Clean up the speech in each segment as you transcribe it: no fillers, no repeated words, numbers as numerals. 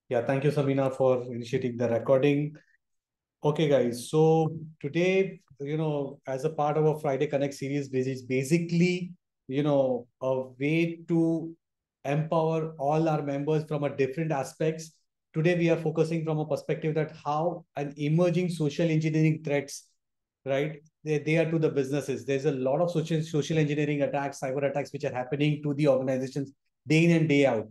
Yeah, thank you, Sabina, for initiating the recording. Okay, guys. So today, as a part of our Friday Connect series, which is basically, a way to empower all our members from a different aspects. Today, we are focusing from a perspective that how an emerging social engineering threats, right? They are to the businesses. There's a lot of social engineering attacks, cyber attacks, which are happening to the organizations day in and day out.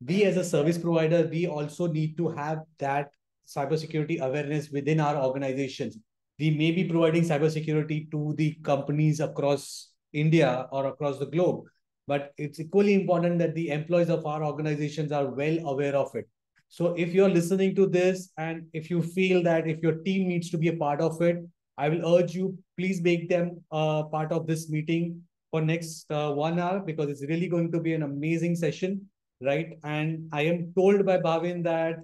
We as a service provider, we also need to have that cybersecurity awareness within our organizations. We may be providing cybersecurity to the companies across India or across the globe, but it's equally important that the employees of our organizations are well aware of it. So if you're listening to this and if you feel that if your team needs to be a part of it, I will urge you, please make them part of this meeting for next 1 hour, because it's really going to be an amazing session, right? And I am told by Bhavin that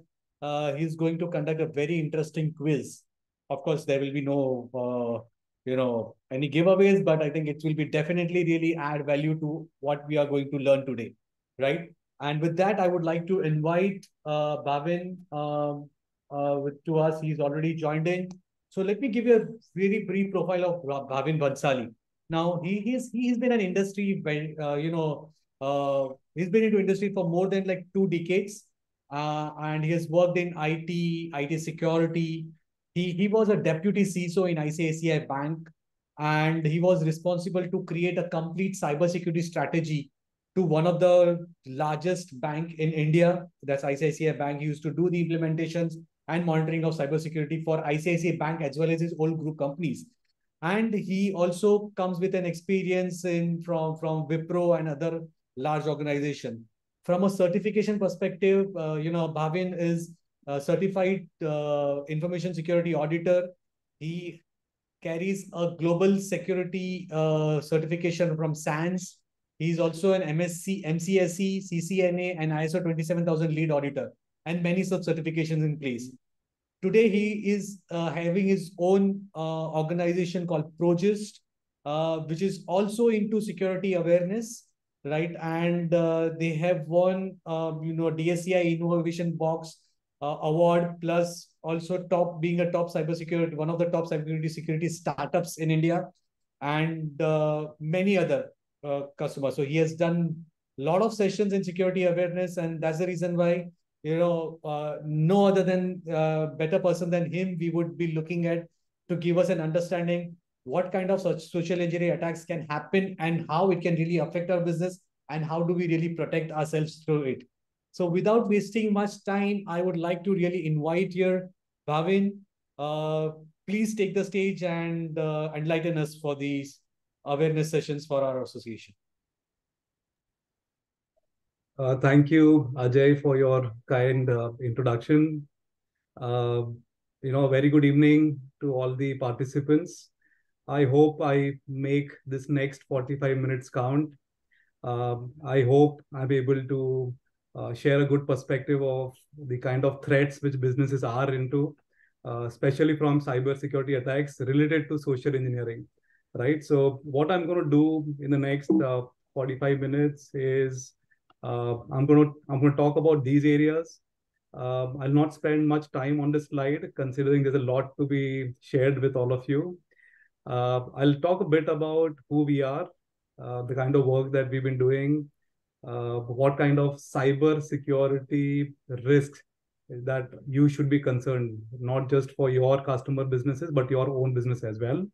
he's going to conduct a very interesting quiz. Of course, there will be no, any giveaways, but I think it will be definitely really add value to what we are going to learn today, right? And with that, I would like to invite Bhavin to us. He's already joined in. So let me give you a very brief profile of Bhavin Bhansali. Now, he's been an industry, he's been into industry for more than like 2 decades, and he has worked in IT security. He was a deputy CISO in ICICI Bank, and he was responsible to create a complete cybersecurity strategy to one of the largest bank in India. That's ICICI Bank. He used to do the implementations and monitoring of cybersecurity for ICICI Bank as well as his whole group companies. And he also comes with an experience in from Wipro and other large organization. From a certification perspective, Bhavin is a certified information security auditor. He carries a global security certification from SANS. He's also an MSc, MCSE, CCNA, and ISO 27000 lead auditor, and many such certifications in place. Today, he is having his own organization called Progist, which is also into security awareness, right? And they have won, DSCI Innovation Box award, plus also top being a top cybersecurity, one of the top cybersecurity security startups in India, and many other customers. So he has done a lot of sessions in security awareness, and that's the reason why no other than better person than him we would be looking at to give us an understanding what kind of such social engineering attacks can happen and how it can really affect our business and how do we really protect ourselves through it. So without wasting much time, I would like to really invite here Bhavin. Uh, Please take the stage and enlighten us for these awareness sessions for our association. Thank you, Ajay, for your kind introduction. Uh, a very good evening to all the participants. I hope I make this next 45 minutes count. I hope I'm able to share a good perspective of the kind of threats which businesses are into, especially from cyber security attacks related to social engineering. Right. So, what I'm going to do in the next 45 minutes is I'm going to talk about these areas. I'll not spend much time on this slide, considering there's a lot to be shared with all of you. I'll talk a bit about who we are, the kind of work that we've been doing, what kind of cyber security risks that you should be concerned, not just for your customer businesses, but your own business as well.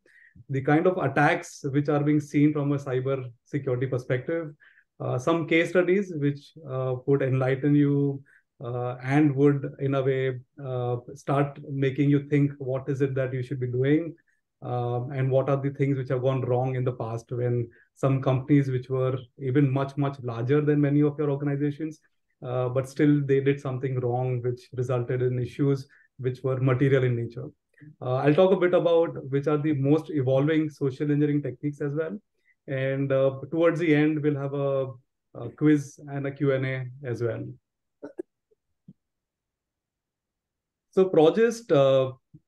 The kind of attacks which are being seen from a cyber security perspective, some case studies which would enlighten you and would, in a way, start making you think what is it that you should be doing, and what are the things which have gone wrong in the past when some companies which were even much, much larger than many of your organizations, but still they did something wrong, which resulted in issues which were material in nature. I'll talk a bit about which are the most evolving social engineering techniques as well. And towards the end, we'll have a quiz and a Q&A as well. So Progist,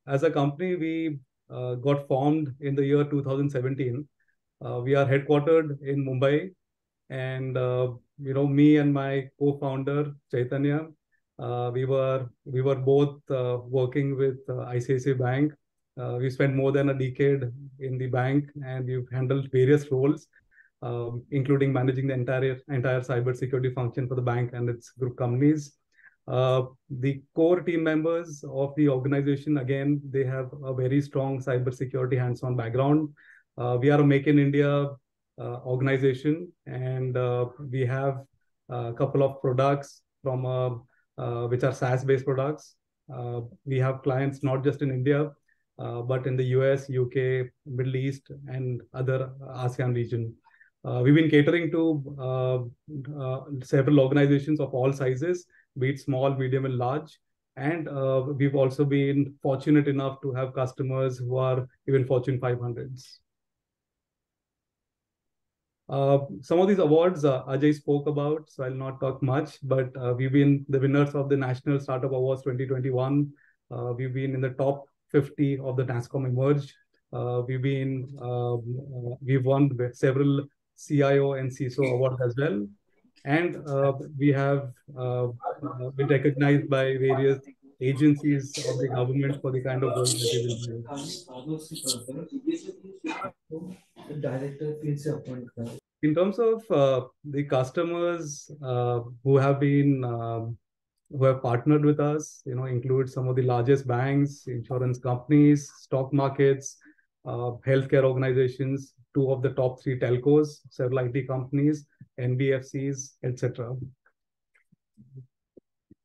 as a company, we got formed in the year 2017. We are headquartered in Mumbai, and me and my co-founder Chaitanya, We were both working with ICICI Bank. We spent more than a decade in the bank, and we've handled various roles, including managing the entire cybersecurity function for the bank and its group companies. The core team members of the organization, again, they have a very strong cybersecurity hands-on background. We are a Make in India organization, and we have a couple of products from which are SaaS-based products. We have clients not just in India, but in the US, UK, Middle East, and other ASEAN region. We've been catering to several organizations of all sizes, be it small, medium, and large. And we've also been fortunate enough to have customers who are even Fortune 500s. Some of these awards Ajay spoke about, so I'll not talk much, but we've been the winners of the National Startup Awards 2021. We've been in the top 50 of the NASSCOM Emerge. We've won several CIO and CISO awards as well. And we have been recognized by various agencies of the government for the kind of work that we've been doing. In terms of the customers who have partnered with us, include some of the largest banks, insurance companies, stock markets, healthcare organizations, two of the top 3 telcos, several IT companies, NBFCs, etc.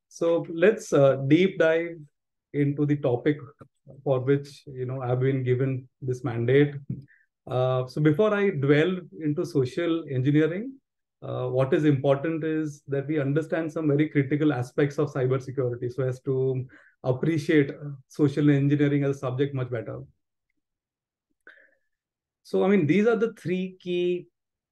So let's deep dive into the topic for which I've been given this mandate. So before I delve into social engineering, what is important is that we understand some very critical aspects of cybersecurity so as to appreciate social engineering as a subject much better. So, I mean, these are the 3 key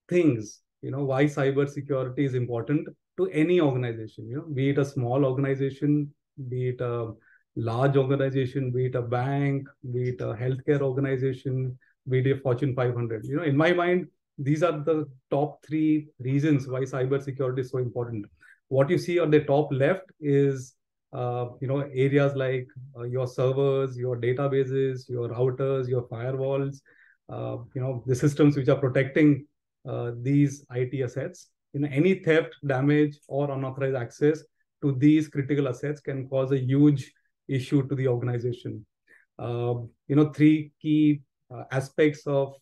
things, why cybersecurity is important to any organization, be it a small organization, be it a large organization, be it a bank, be it a healthcare organization, be it a Fortune 500. In my mind, these are the top 3 reasons why cybersecurity is so important. What you see on the top left is, areas like your servers, your databases, your routers, your firewalls, the systems which are protecting these IT assets. Any theft, damage, or unauthorized access to these critical assets can cause a huge issue to the organization. 3 key aspects of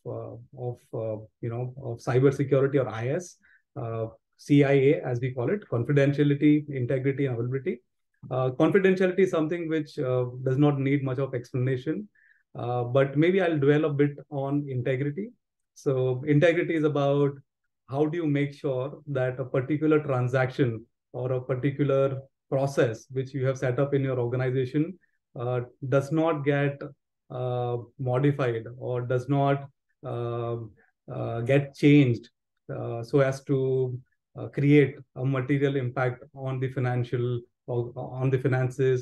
cybersecurity, or IS, CIA as we call it: confidentiality, integrity, and availability. Confidentiality is something which does not need much of explanation, but maybe I'll dwell a bit on integrity. So integrity is about how do you make sure that a particular transaction or a particular process which you have set up in your organization does not get modified or does not get changed so as to create a material impact on the finances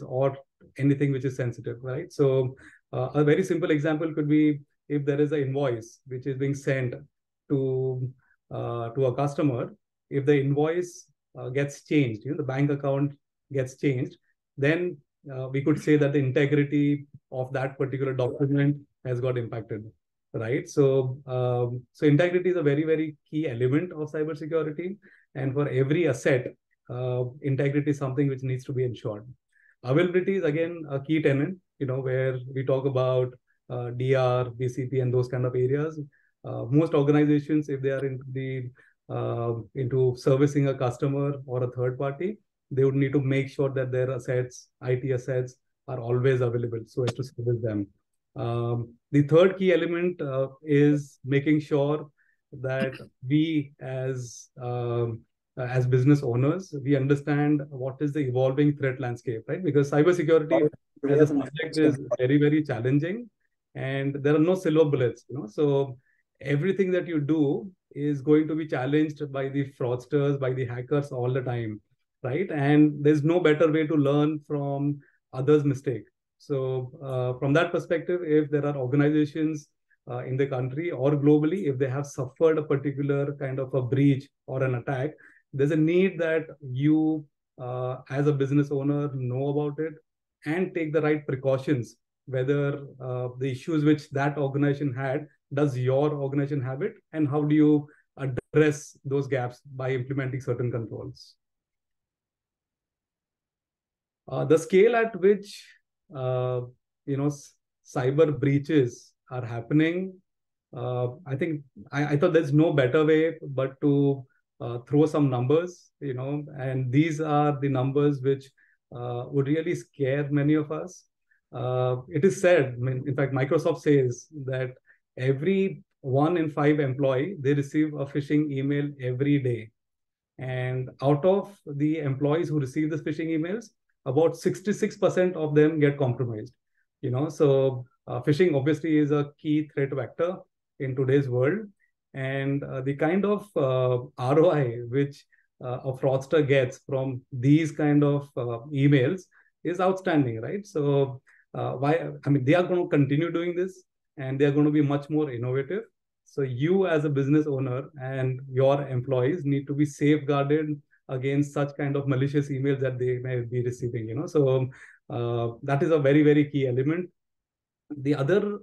or anything which is sensitive, right? So a very simple example could be if there is an invoice which is being sent to a customer. If the invoice gets changed, the bank account gets changed, then we could say that the integrity of that particular document has got impacted, right? So, so integrity is a very, very key element of cybersecurity, and for every asset, integrity is something which needs to be ensured. Availability is again a key tenet, where we talk about DR, BCP, and those kind of areas. Most organizations, if they are into servicing a customer or a third party, they would need to make sure that their assets, IT assets, are always available so as to service them. The third key element is making sure that we as business owners, we understand what is the evolving threat landscape, right? Because cybersecurity as a subject is very, very challenging, and there are no silver bullets, So everything that you do is going to be challenged by the fraudsters, by the hackers all the time, right? And there's no better way to learn from others' mistake. So from that perspective, if there are organizations in the country or globally, if they have suffered a particular kind of a breach or an attack, there's a need that you as a business owner, know about it and take the right precautions, whether the issues which that organization had, does your organization have it, and how do you address those gaps by implementing certain controls. The scale at which uh, cyber breaches are happening, I think I thought there's no better way but to throw some numbers, and these are the numbers which would really scare many of us. It is said, I mean, in fact, Microsoft says that every 1 in 5 employee, they receive a phishing email every day. And out of the employees who receive the phishing emails, about 66% of them get compromised. So phishing obviously is a key threat vector in today's world. And the kind of ROI which a fraudster gets from these kind of emails is outstanding, right? So they are going to continue doing this, and they are going to be much more innovative. So you as a business owner and your employees need to be safeguarded against such kind of malicious emails that they may be receiving. So that is a very, very key element. The other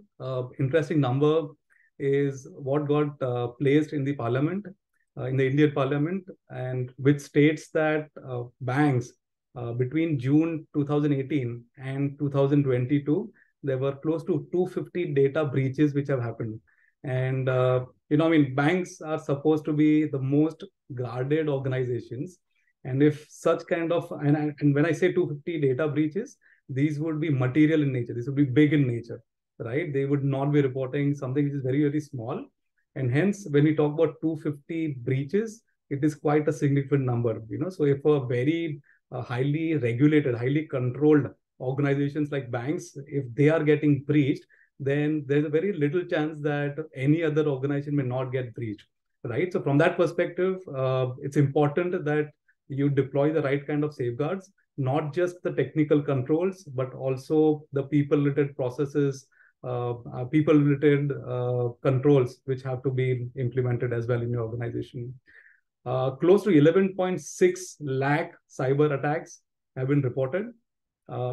interesting number is what got placed in the parliament, in the Indian parliament, and which states that banks between June 2018 and 2022, there were close to 250 data breaches which have happened. And, banks are supposed to be the most guarded organizations. And if such kind of, and when I say 250 data breaches, these would be material in nature. This would be big in nature, right? They would not be reporting something which is very, very small. And hence, when we talk about 250 breaches, it is quite a significant number. So if a very highly regulated, highly controlled organizations like banks, if they are getting breached, then there's a very little chance that any other organization may not get breached, right? So from that perspective, it's important that you deploy the right kind of safeguards, not just the technical controls, but also the people-related processes, people-related controls, which have to be implemented as well in your organization. Close to 11.6 lakh cyber attacks have been reported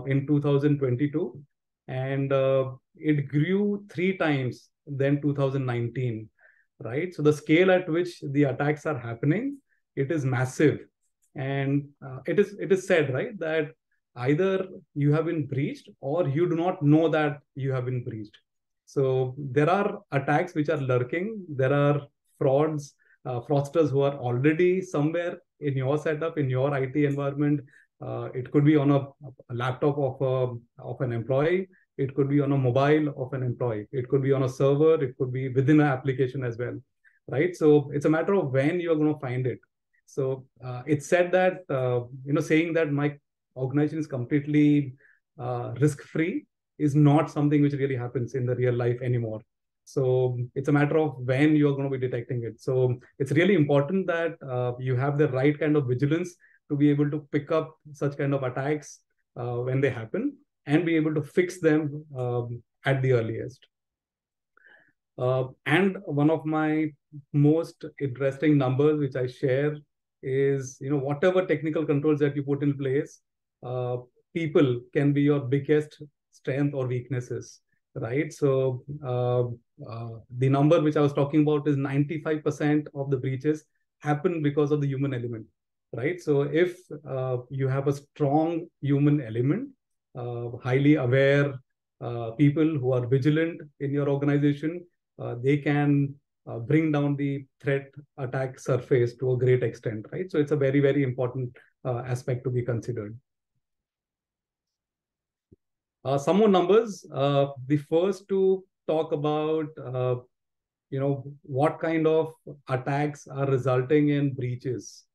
in 2022, and it grew 3 times than 2019, right? So the scale at which the attacks are happening, it is massive. And it is said, right, that either you have been breached or you do not know that you have been breached. So there are attacks which are lurking. There are fraudsters who are already somewhere in your setup, in your IT environment. It could be on a laptop of an employee. It could be on a mobile of an employee. It could be on a server. It could be within an application as well, right? So it's a matter of when you're going to find it. So it's said that, saying that my organization is completely risk-free is not something which really happens in the real life anymore. So it's a matter of when you're going to be detecting it. So it's really important that you have the right kind of vigilance to be able to pick up such kind of attacks when they happen and be able to fix them at the earliest. And one of my most interesting numbers, which I share, is whatever technical controls that you put in place, people can be your biggest strength or weaknesses, right? So the number which I was talking about is 95% of the breaches happen because of the human element, right? So if you have a strong human element, highly aware people who are vigilant in your organization, they can bring down the threat attack surface to a great extent, right? So it's a very, very important aspect to be considered. Some more numbers. The first to talk about, what kind of attacks are resulting in breaches,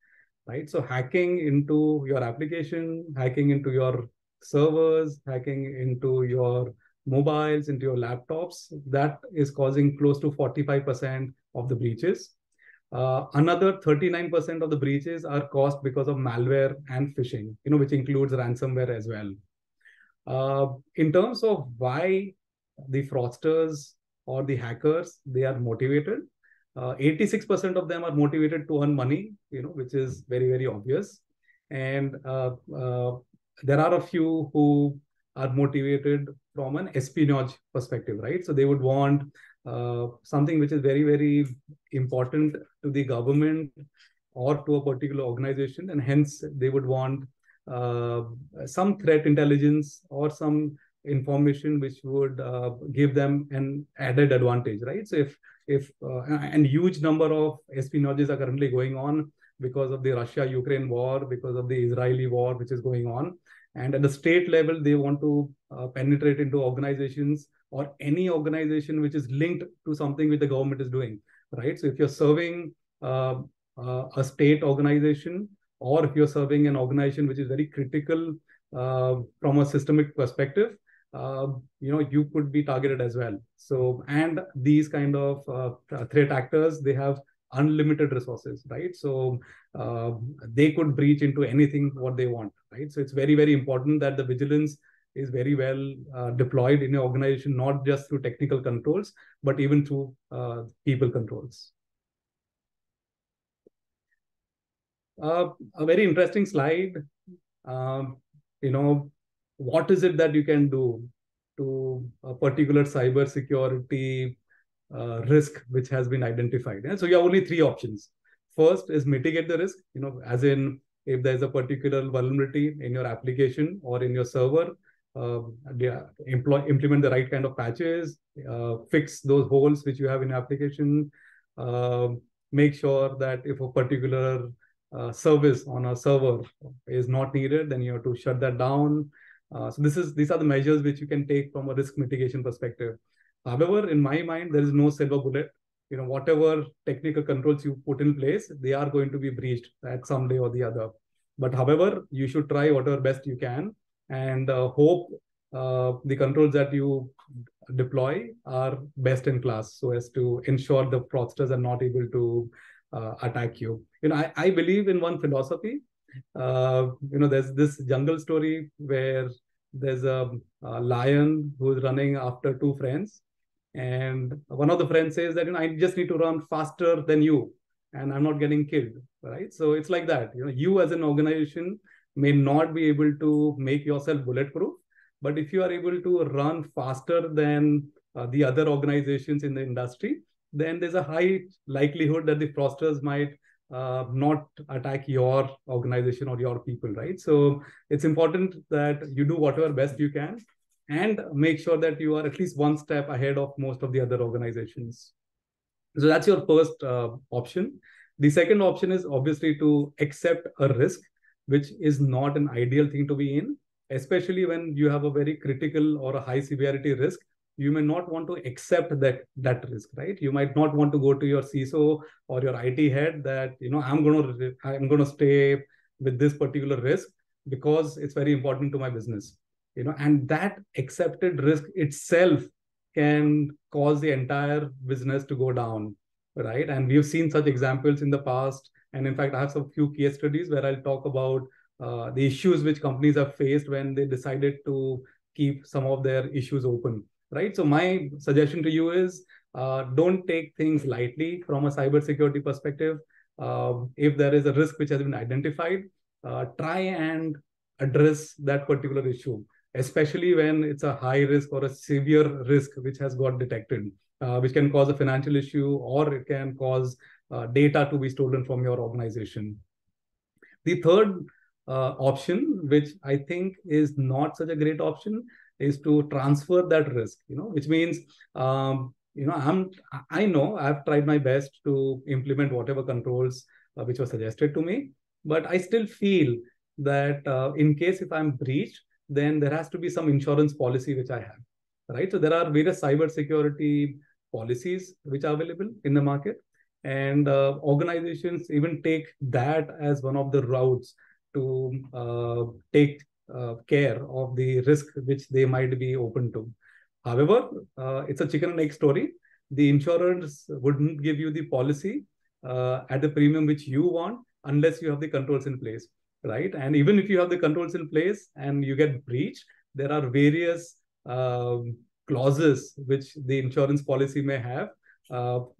right? So hacking into your application, hacking into your servers, hacking into your mobiles, into your laptops, that is causing close to 45% of the breaches. Another 39% of the breaches are caused because of malware and phishing, which includes ransomware as well. In terms of why the fraudsters or the hackers, they are motivated, 86% of them are motivated to earn money, which is very, very obvious. And there are a few who are motivated from an espionage perspective, right? So they would want something which is very, very important to the government or to a particular organization, and hence they would want uh, some threat intelligence or some information which would give them an added advantage, right? So if and huge number of espionages are currently going on because of the Russia-Ukraine war, because of the Israeli war, which is going on. And at the state level, they want to penetrate into organizations or any organization which is linked to something which the government is doing, right? So if you're serving uh, a state organization, or if you're serving an organization which is very critical from a systemic perspective, you could be targeted as well. So, and these kind of threat actors, they have unlimited resources, right? So uh, they could breach into anything what they want, right? So it's very, very important that the vigilance is very well deployed in your organization, not just through technical controls, but even through people controls. A very interesting slide. Um, you know, what is it that you can do to a particular cyber security risk which has been identified? Yeah? So you have only three options. First is mitigate the risk, as in if there's a particular vulnerability in your application or in your server, implement the right kind of patches, fix those holes which you have in your application, uh, make sure that if a particular service on a server is not needed, then you have to shut that down. So these are the measures which you can take from a risk mitigation perspective. However, in my mind, there is no silver bullet. Whatever technical controls you put in place, they are going to be breached at some day or the other. But however, you should try whatever best you can, and hope the controls that you deploy are best in class, so as to ensure the fraudsters are not able to attack you. I believe in one philosophy. There's this jungle story where there's a lion who's running after two friends, and one of the friends says that I just need to run faster than you, and I'm not getting killed, right? So it's like that. You as an organization may not be able to make yourself bulletproof, but if you are able to run faster than the other organizations in the industry, then there's a high likelihood that the fraudsters might not attack your organization or your people, right? So it's important that you do whatever best you can and make sure that you are at least one step ahead of most of the other organizations. So that's your first option. The second option is obviously to accept a risk, which is not an ideal thing to be in, especially when you have a very critical or a high severity risk. You may not want to accept that risk, right? You might not want to go to your CISO or your IT head that I'm gonna stay with this particular risk because it's very important to my business. And that accepted risk itself can cause the entire business to go down, right? And we've seen such examples in the past. And in fact, I have some few case studies where I'll talk about the issues which companies have faced when they decided to keep some of their issues open, right? So my suggestion to you is don't take things lightly from a cybersecurity perspective. If there is a risk which has been identified, try and address that particular issue, especially when it's a high risk or a severe risk which has got detected, which can cause a financial issue, or it can cause data to be stolen from your organization. The third option, which I think is not such a great option, is to transfer that risk, which means, I know I've tried my best to implement whatever controls which were suggested to me, but I still feel that in case if I'm breached, then there has to be some insurance policy which I have, right? So there are various cyber security policies which are available in the market, and organizations even take that as one of the routes to take care of the risk which they might be open to. However, it's a chicken and egg story. The insurers wouldn't give you the policy at the premium which you want unless you have the controls in place, right? And even if you have the controls in place and you get breached, there are various clauses which the insurance policy may have,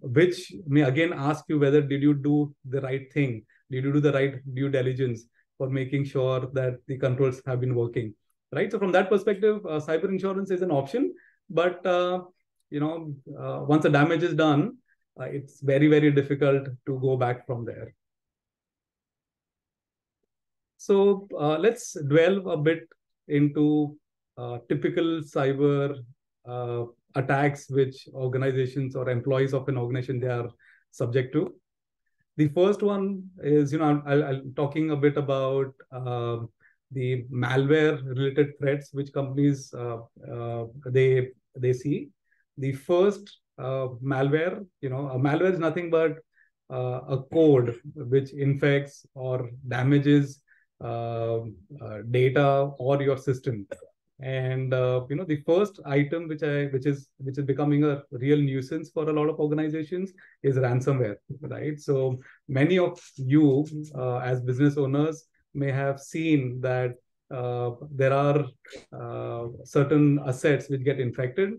which may again ask you whether did you do the right thing, did you do the right due diligence, for making sure that the controls have been working, right? So from that perspective, cyber insurance is an option, but once the damage is done, it's very, very difficult to go back from there. So let's delve a bit into typical cyber attacks which organizations or employees of an organization they are subject to. The first one is, I'll talking a bit about the malware related threats which companies they see. The first malware, a malware is nothing but a code which infects or damages data or your system. And the first item which is becoming a real nuisance for a lot of organizations is ransomware, right? So many of you as business owners may have seen that there are certain assets which get infected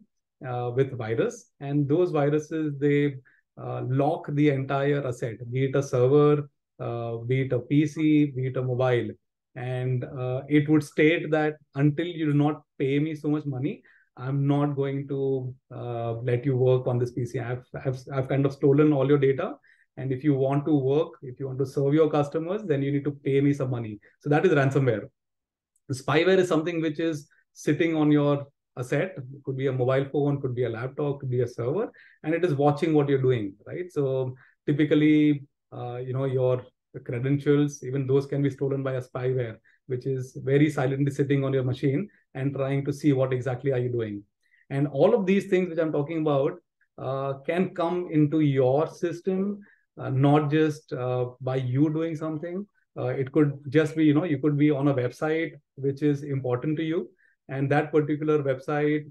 with virus, and those viruses they lock the entire asset, be it a server, be it a PC, be it a mobile. And it would state that until you do not pay me so much money, I'm not going to let you work on this PC. I've kind of stolen all your data. And if you want to work, if you want to serve your customers, then you need to pay me some money. So that is ransomware. The spyware is something which is sitting on your asset. It could be a mobile phone, could be a laptop, could be a server, and it is watching what you're doing, right? So typically, your credentials, even those can be stolen by a spyware, which is very silently sitting on your machine and trying to see what exactly are you doing. And all of these things which I'm talking about can come into your system, not just by you doing something. It could just be, you could be on a website which is important to you, and that particular website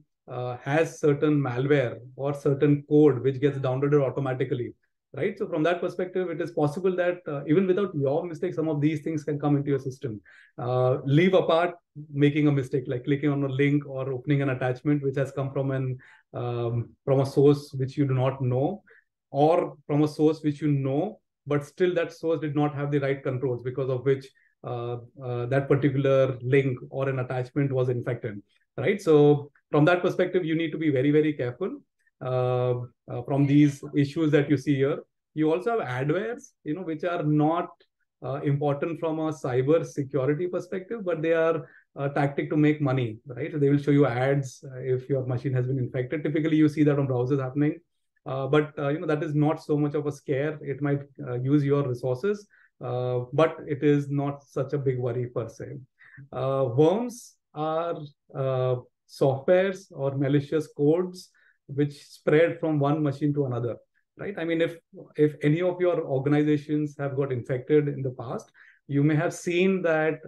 has certain malware or certain code which gets downloaded automatically, right? So from that perspective, it is possible that even without your mistake, some of these things can come into your system. Leave apart making a mistake, like clicking on a link or opening an attachment which has come from a source which you do not know, or from a source which you know, but still that source did not have the right controls, because of which that particular link or an attachment was infected, right? So from that perspective, you need to be very, very careful from these issues that you see here. You also have adwares, which are not important from a cyber security perspective, but they are a tactic to make money, right? So they will show you ads if your machine has been infected. Typically, you see that on browsers happening. But that is not so much of a scare. It might use your resources, but it is not such a big worry per se. Worms are softwares or malicious codes which spread from one machine to another, right? I mean, if any of your organizations have got infected in the past, you may have seen that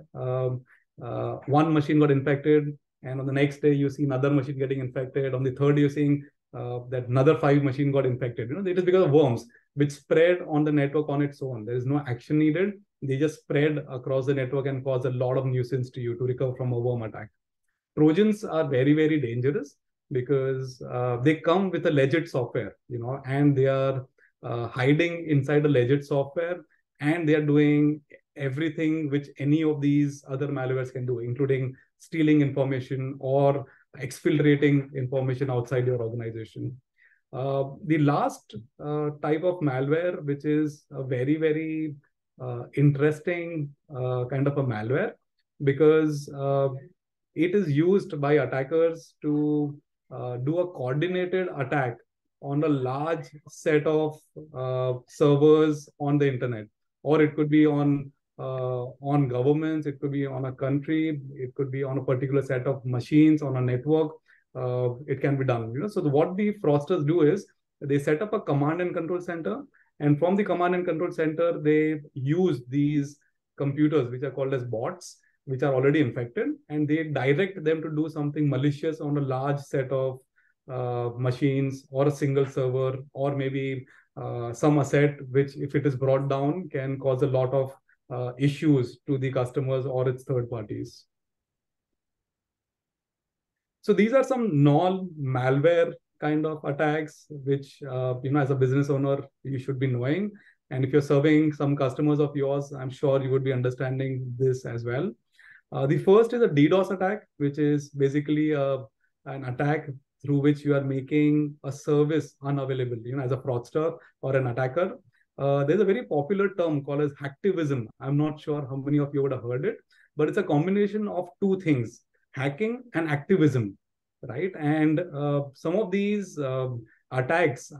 one machine got infected, and on the next day you see another machine getting infected. On the third day, you're seeing that another 5 machine got infected. It is because of worms which spread on the network on its own. There is no action needed. They just spread across the network and cause a lot of nuisance to you to recover from a worm attack. Trojans are very, very dangerous because they come with a legit software, and they are hiding inside a legit software, and they are doing everything which any of these other malwares can do, including stealing information or exfiltrating information outside your organization. The last type of malware, which is a very, very interesting kind of a malware, because it is used by attackers to do a coordinated attack on a large set of servers on the internet, or it could be on governments, it could be on a country, it could be on a particular set of machines on a network. It can be done. So what the fraudsters do is they set up a command and control center, and from the command and control center, they use these computers, which are called as bots, which are already infected, and they direct them to do something malicious on a large set of machines or a single server, or maybe some asset, which if it is brought down can cause a lot of issues to the customers or its third parties. So these are some non-malware kind of attacks, which, as a business owner, you should be knowing. And if you're serving some customers of yours, I'm sure you would be understanding this as well. The first is a DDoS attack, which is basically an attack through which you are making a service unavailable, as a fraudster or an attacker. There's a very popular term called as hacktivism. I'm not sure how many of you would have heard it, but it's a combination of two things, hacking and activism, right? And some of these attacks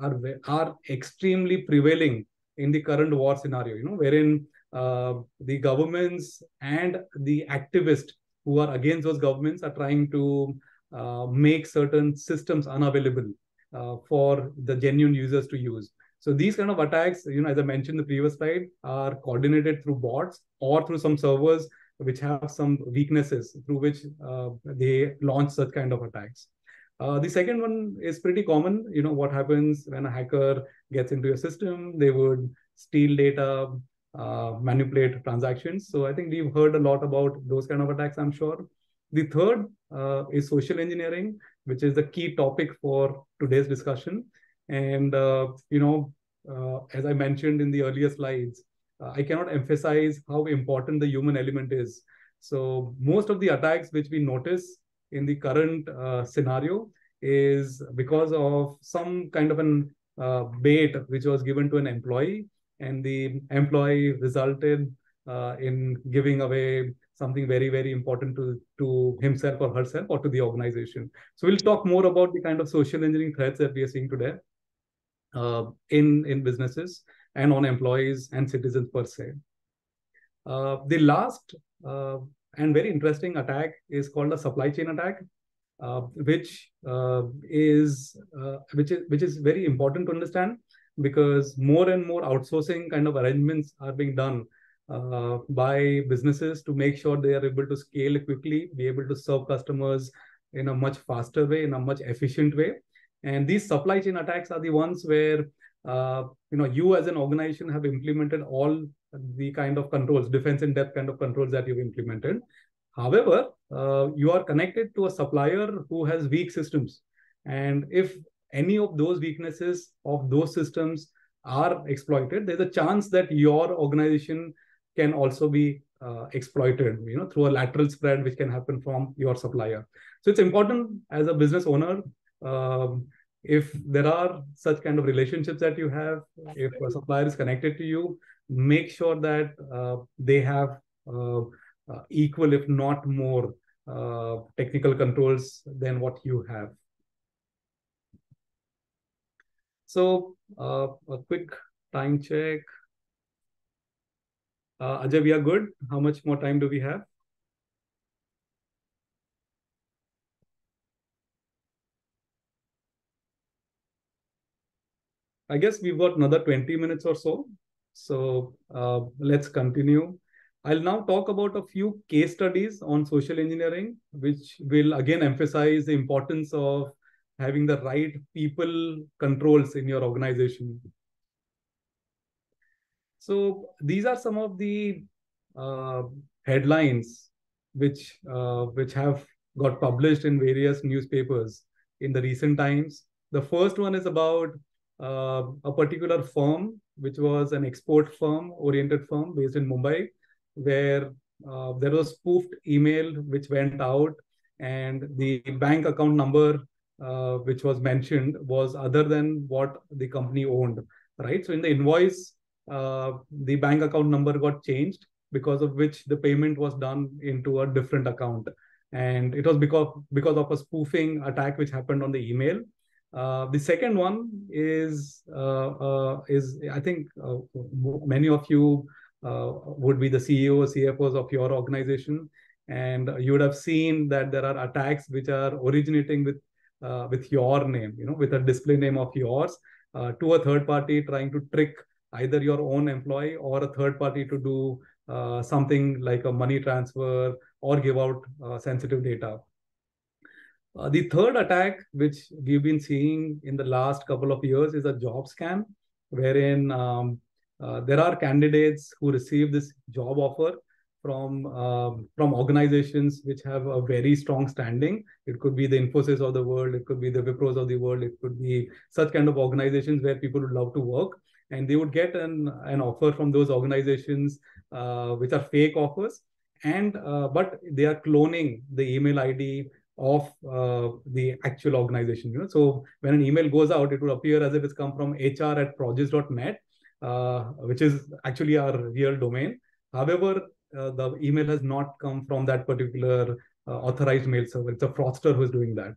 are extremely prevailing in the current war scenario, wherein the governments and the activists who are against those governments are trying to make certain systems unavailable for the genuine users to use. So these kind of attacks, as I mentioned in the previous slide, are coordinated through bots or through some servers which have some weaknesses through which they launch such kind of attacks. The second one is pretty common. What happens when a hacker gets into your system? They would steal data, manipulate transactions. So I think we've heard a lot about those kind of attacks, I'm sure. The third is social engineering, which is the key topic for today's discussion. And, as I mentioned in the earlier slides, I cannot emphasize how important the human element is. So most of the attacks which we notice in the current scenario is because of some kind of an bait which was given to an employee, and the employee resulted in giving away something very, very important to himself or herself or to the organization. So we'll talk more about the kind of social engineering threats that we are seeing today in businesses and on employees and citizens per se. The last and very interesting attack is called a supply chain attack, which is very important to understand, because more and more outsourcing kind of arrangements are being done by businesses to make sure they are able to scale quickly, be able to serve customers in a much faster way, in a much efficient way. And these supply chain attacks are the ones where you as an organization have implemented all the kind of controls, defense in depth kind of controls that you've implemented. However, you are connected to a supplier who has weak systems. And if any of those weaknesses of those systems are exploited, there's a chance that your organization can also be exploited, through a lateral spread which can happen from your supplier. So it's important as a business owner, if there are such kind of relationships that you have, if a supplier is connected to you, make sure that they have equal, if not more, technical controls than what you have. So a quick time check. Ajay, we are good. How much more time do we have? I guess we've got another 20 minutes or so. So let's continue. I'll now talk about a few case studies on social engineering, which will again emphasize the importance of having the right people controls in your organization. So these are some of the headlines which have got published in various newspapers in the recent times. The first one is about a particular firm, which was an export firm, oriented firm based in Mumbai, where there was spoofed email which went out, and the bank account number which was mentioned was other than what the company owned, right? So in the invoice, the bank account number got changed, because of which the payment was done into a different account. And it was because of a spoofing attack which happened on the email. The second one is I think many of you would be the CEOs, CFOs of your organization, and you would have seen that there are attacks which are originating with your name, with a display name of yours, to a third party, trying to trick either your own employee or a third party to do something like a money transfer or give out sensitive data. The third attack, which we've been seeing in the last couple of years, is a job scam, wherein there are candidates who receive this job offer from organizations which have a very strong standing. It could be the Infosys of the world, it could be the Wipros of the world, it could be such kind of organizations where people would love to work. and they would get an offer from those organizations, which are fake offers, and but they are cloning the email ID of the actual organization. So when an email goes out, it would appear as if it's come from hr@projects.net, which is actually our real domain. However, the email has not come from that particular authorized mail server. It's a fraudster who is doing that.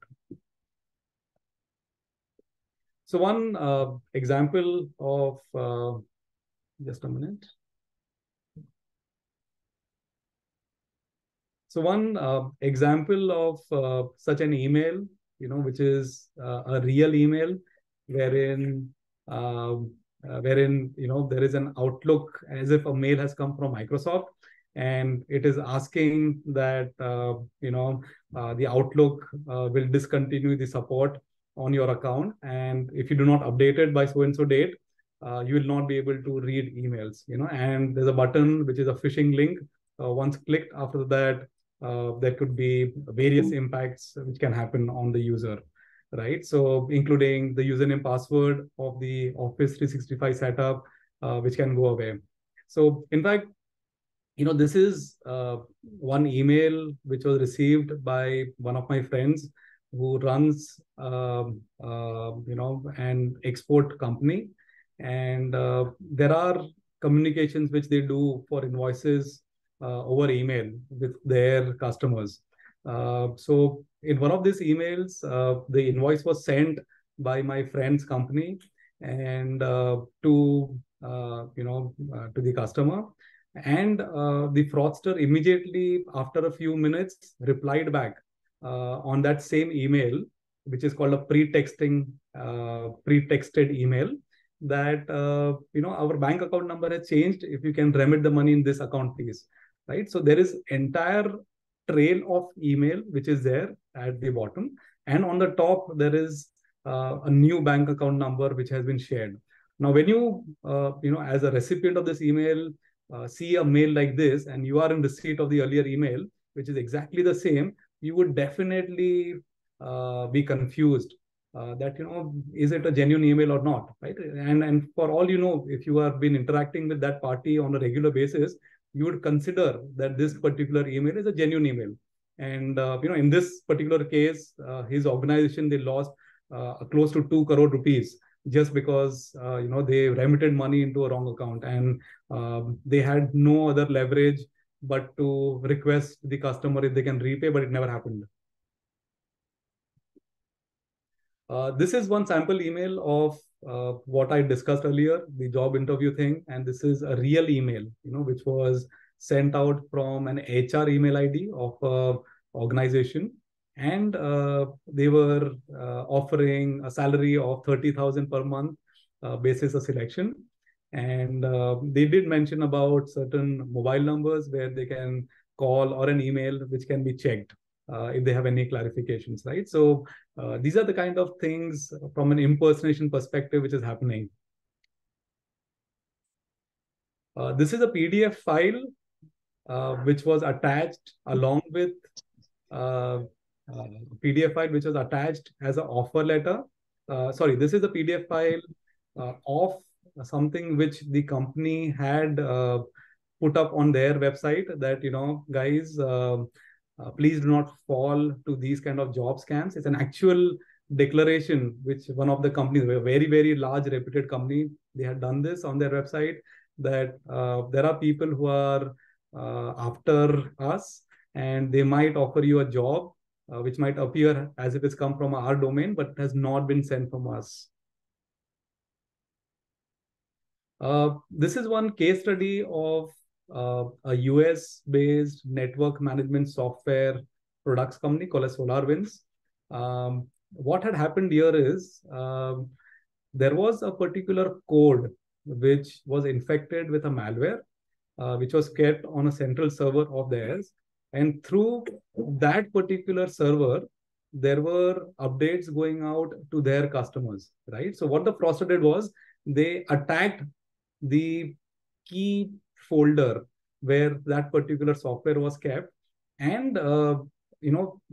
So one example of, just a minute. So one example of such an email, which is a real email, wherein there is an Outlook as if a mail has come from Microsoft, and it is asking that the Outlook will discontinue the support on your account, and if you do not update it by so and so date, you will not be able to read emails. And there's a button which is a phishing link. Once clicked, after that, there could be various impacts which can happen on the user, right? So including the username password of the Office 365 setup, which can go away. So in fact, this is one email which was received by one of my friends who runs, an export company. And there are communications which they do for invoices over email with their customers. So in one of these emails, the invoice was sent by my friend's company and to the customer. And the fraudster immediately, after a few minutes, replied back on that same email, which is called a pretexted email, that our bank account number has changed. If you can remit the money in this account, please. Right. So there is entire trail of email which is there at the bottom, and on the top there is a new bank account number which has been shared. Now, when you as a recipient of this email, see a mail like this, and you are in receipt of the earlier email, which is exactly the same, you would definitely be confused that, is it a genuine email or not, right? And for all if you have been interacting with that party on a regular basis, you would consider that this particular email is a genuine email. And, in this particular case, his organization, they lost close to 2 crore rupees just because, they remitted money into a wrong account, and they had no other leverage but to request the customer if they can repay, but it never happened. This is one sample email of what I discussed earlier, the job interview thing. And this is a real email, which was sent out from an HR email ID of an organization. And they were offering a salary of 30,000 per month basis of selection. And they did mention about certain mobile numbers where they can call, or an email which can be checked if they have any clarifications, right? So these are the kind of things from an impersonation perspective which is happening. This is a PDF file which was attached along with PDF file which was attached as an offer letter. Sorry, this is a PDF file of something which the company had put up on their website that, guys, please do not fall to these kind of job scams. It's an actual declaration which one of the companies, a very, very large reputed company, they had done this on their website, that there are people who are after us, and they might offer you a job which might appear as if it's come from our domain, but has not been sent from us. This is one case study of a US-based network management software products company called SolarWinds. What had happened here is there was a particular code which was infected with a malware, which was kept on a central server of theirs. And through that particular server, there were updates going out to their customers, right? So what the fraudster did was they attacked the key folder where that particular software was kept, and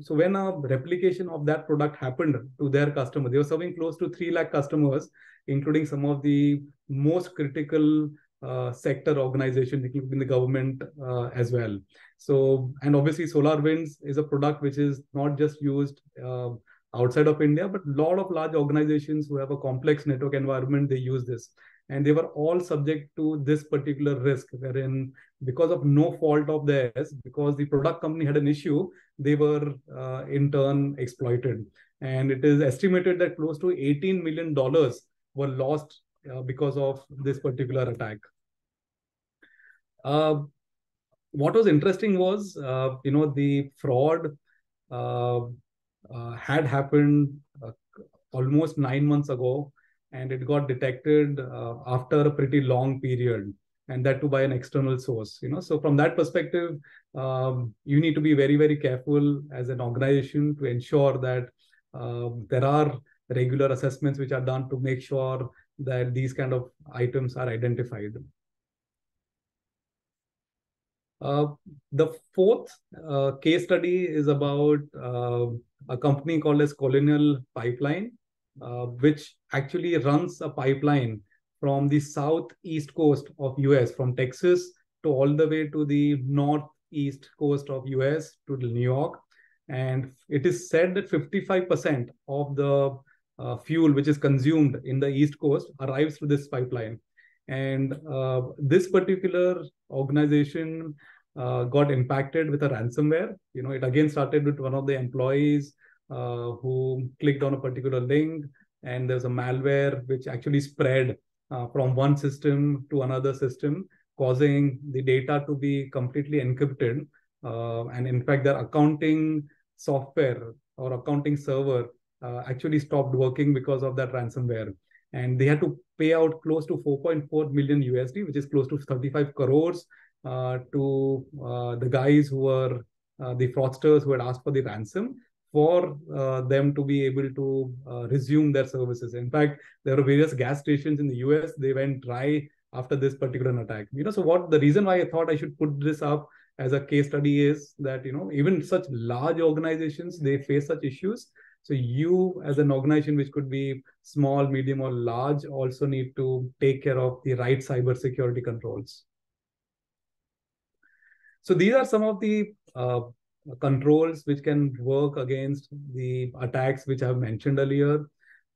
so when a replication of that product happened to their customer, they were serving close to 3 lakh customers, including some of the most critical sector organizations, including the government as well. So, and obviously SolarWinds is a product which is not just used outside of India, but a lot of large organizations who have a complex network environment, they use this. And they were all subject to this particular risk, wherein because of no fault of theirs, because the product company had an issue, they were in turn exploited. And it is estimated that close to $18 million were lost because of this particular attack. What was interesting was, the fraud had happened almost 9 months ago, and it got detected after a pretty long period, and that too by an external source. So from that perspective, you need to be very, very careful as an organization to ensure that there are regular assessments which are done to make sure that these kind of items are identified. The fourth case study is about a company called as Colonial Pipeline, which actually runs a pipeline from the southeast coast of US, from Texas to all the way to the northeast coast of US to New York. And it is said that 55% of the fuel which is consumed in the East Coast arrives through this pipeline. And this particular organization got impacted with a ransomware. It again started with one of the employees who clicked on a particular link, and there's a malware which actually spread from one system to another system, causing the data to be completely encrypted. And in fact, their accounting software or accounting server actually stopped working because of that ransomware. And they had to pay out close to 4.4 million USD, which is close to 35 crores to the guys who were the fraudsters who had asked for the ransom, for them to be able to resume their services. In fact, there were various gas stations in the US, they went dry after this particular attack. So the reason why I thought I should put this up as a case study is that, even such large organizations, they face such issues. So you as an organization, which could be small, medium, or large, also need to take care of the right cybersecurity controls. So these are some of the controls which can work against the attacks which I've mentioned earlier.